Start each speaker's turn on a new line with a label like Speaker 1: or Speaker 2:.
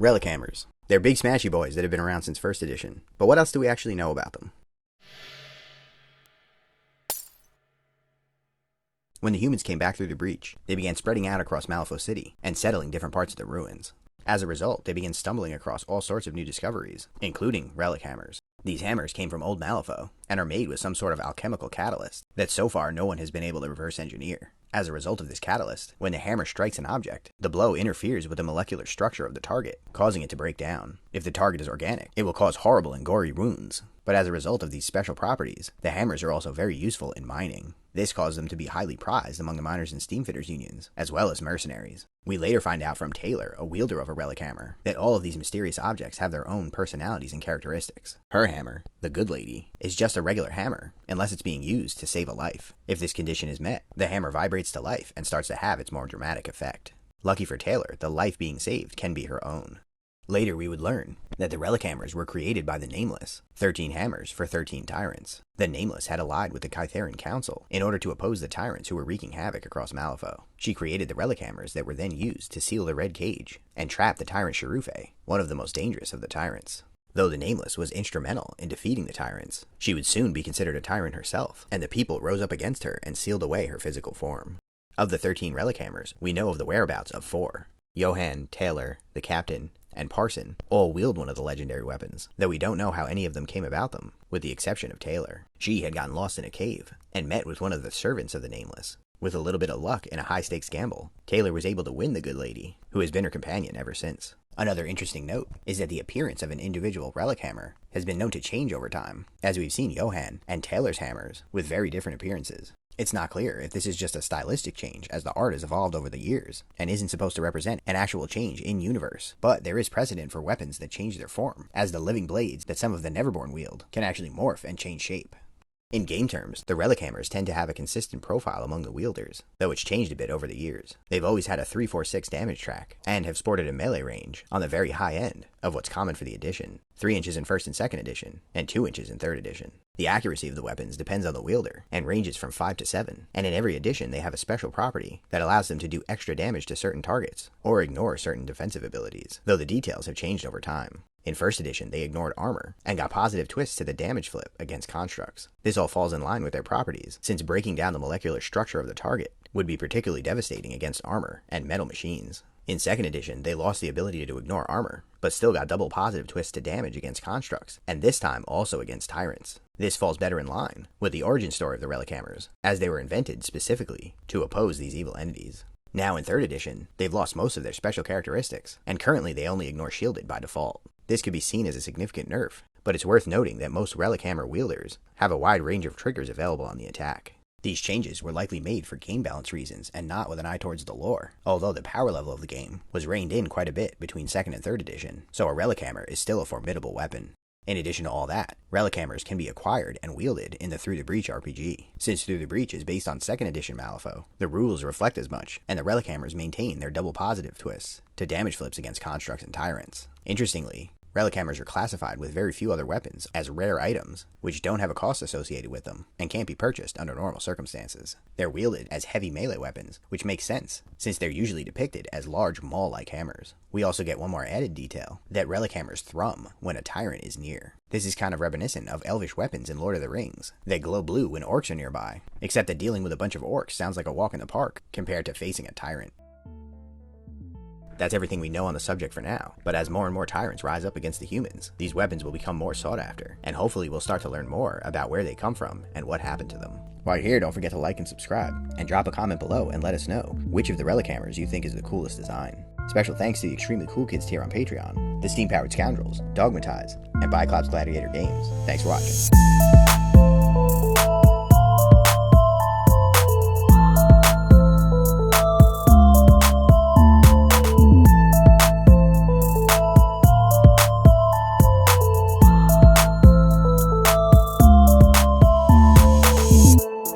Speaker 1: Relic Hammers. They're big smashy boys that have been around since first edition, but what else do we actually know about them? When the humans came back through the breach, they began spreading out across Malifaux City and settling different parts of the ruins. As a result, they began stumbling across all sorts of new discoveries, including Relic Hammers. These hammers came from old Malifaux and are made with some sort of alchemical catalyst that so far no one has been able to reverse engineer. As a result of this catalyst, when the hammer strikes an object, the blow interferes with the molecular structure of the target, causing it to break down. If the target is organic, it will cause horrible and gory wounds. But as a result of these special properties, the hammers are also very useful in mining. This caused them to be highly prized among the miners and steamfitters unions, as well as mercenaries. We later find out from Taylor, a wielder of a relic hammer, that all of these mysterious objects have their own personalities and characteristics. Her hammer, the Good Lady, is just a regular hammer, unless it's being used to save a life. If this condition is met, the hammer vibrates to life and starts to have its more dramatic effect. Lucky for Taylor, the life being saved can be her own. Later we would learn that the Relic Hammers were created by the Nameless, 13 hammers for 13 tyrants. The Nameless had allied with the Tyrant Council in order to oppose the tyrants who were wreaking havoc across Malifaux. She created the Relic Hammers that were then used to seal the Red Cage and trap the tyrant Sharufe, one of the most dangerous of the tyrants. Though the Nameless was instrumental in defeating the tyrants, she would soon be considered a tyrant herself, and the people rose up against her and sealed away her physical form. Of the 13 Relic Hammers, we know of the whereabouts of 4. Johann, Taylor, the Captain, and Parson all wield one of the legendary weapons, though we don't know how any of them came about them, with the exception of Taylor. She had gotten lost in a cave, and met with one of the servants of the Nameless. With a little bit of luck and a high-stakes gamble, Taylor was able to win the Good Lady, who has been her companion ever since. Another interesting note is that the appearance of an individual relic hammer has been known to change over time, as we've seen Johann and Taylor's hammers with very different appearances. It's not clear if this is just a stylistic change as the art has evolved over the years and isn't supposed to represent an actual change in universe, but there is precedent for weapons that change their form, as the living blades that some of the Neverborn wield can actually morph and change shape. In game terms, the Relic Hammers tend to have a consistent profile among the wielders, though it's changed a bit over the years. They've always had a 3-4-6 damage track, and have sported a melee range on the very high end of what's common for the edition, 3 inches in 1st and 2nd edition, and 2 inches in 3rd edition. The accuracy of the weapons depends on the wielder, and ranges from 5 to 7, and in every edition they have a special property that allows them to do extra damage to certain targets, or ignore certain defensive abilities, though the details have changed over time. In 1st edition, they ignored armor, and got positive twists to the damage flip against constructs. This all falls in line with their properties, since breaking down the molecular structure of the target would be particularly devastating against armor and metal machines. In 2nd edition, they lost the ability to ignore armor, but still got double positive twists to damage against constructs, and this time also against tyrants. This falls better in line with the origin story of the Relic Hammers, as they were invented specifically to oppose these evil entities. Now in 3rd edition, they've lost most of their special characteristics, and currently they only ignore shielded by default. This could be seen as a significant nerf, but it's worth noting that most Relic Hammer wielders have a wide range of triggers available on the attack. These changes were likely made for game balance reasons and not with an eye towards the lore, although the power level of the game was reined in quite a bit between 2nd and 3rd edition, so a Relic Hammer is still a formidable weapon. In addition to all that, Relic Hammers can be acquired and wielded in the Through the Breach RPG. Since Through the Breach is based on 2nd edition Malifaux, the rules reflect as much, and the Relic Hammers maintain their double positive twists to damage flips against constructs and tyrants. Interestingly, Relic Hammers are classified with very few other weapons as rare items, which don't have a cost associated with them, and can't be purchased under normal circumstances. They're wielded as heavy melee weapons, which makes sense, since they're usually depicted as large maul-like hammers. We also get one more added detail, that Relic Hammers thrum when a tyrant is near. This is kind of reminiscent of elvish weapons in Lord of the Rings. They glow blue when orcs are nearby, except that dealing with a bunch of orcs sounds like a walk in the park compared to facing a tyrant. That's everything we know on the subject for now, but as more and more tyrants rise up against the humans, these weapons will become more sought after, and hopefully we'll start to learn more about where they come from and what happened to them. While you're here, don't forget to like and subscribe, and drop a comment below and let us know which of the Relic Hammers you think is the coolest design. Special thanks to the extremely cool kids here on Patreon, the Steam Powered Scoundrels, Dogmatize, and Biclops Gladiator Games. Thanks for watching.